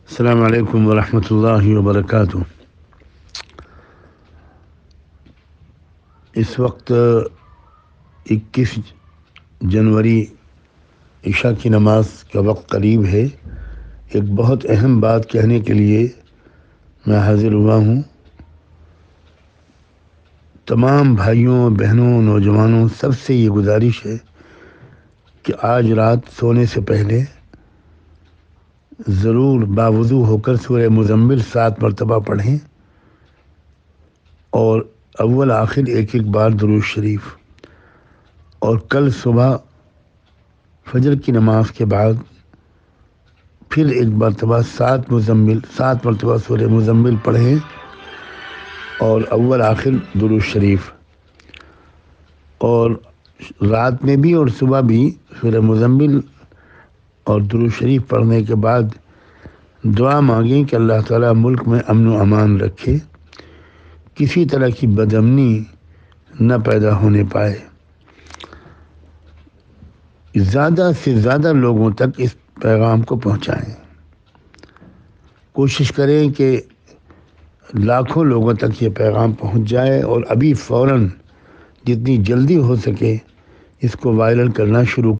السلام علیکم ورحمۃ اللہ وبرکاتہ۔ اس وقت 21 جنوری عشاء کی نماز کا وقت قریب ہے۔ ایک بہت اہم بات کہنے کے لیے میں حاضر ہوا ہوں۔ تمام بھائیوں، بہنوں، نوجوانوں سب سے یہ گزارش ہے کہ آج رات سونے سے پہلے ضرور باوضو ہو کر سورہ مزمل 7 مرتبہ پڑھیں اور اول آخر ایک بار درود شریف، اور کل صبح فجر کی نماز کے بعد پھر ایک مرتبہ 7 مرتبہ سورہ مزمل پڑھیں اور اول آخر درود شریف، اور رات میں بھی اور صبح بھی سورہ مزمل اور درود شریف پڑھنے کے بعد دعا مانگیں کہ اللہ تعالیٰ ملک میں امن و امان رکھے، کسی طرح کی بدامنی نہ پیدا ہونے پائے، زیادہ سے زیادہ لوگوں تک اس پیغام کو پہنچائیں۔ کوشش کریں کہ لاکھوں لوگوں تک یہ پیغام پہنچ جائے، اور ابھی فوراً جتنی جلدی ہو سکے اس کو وائرل کرنا شروع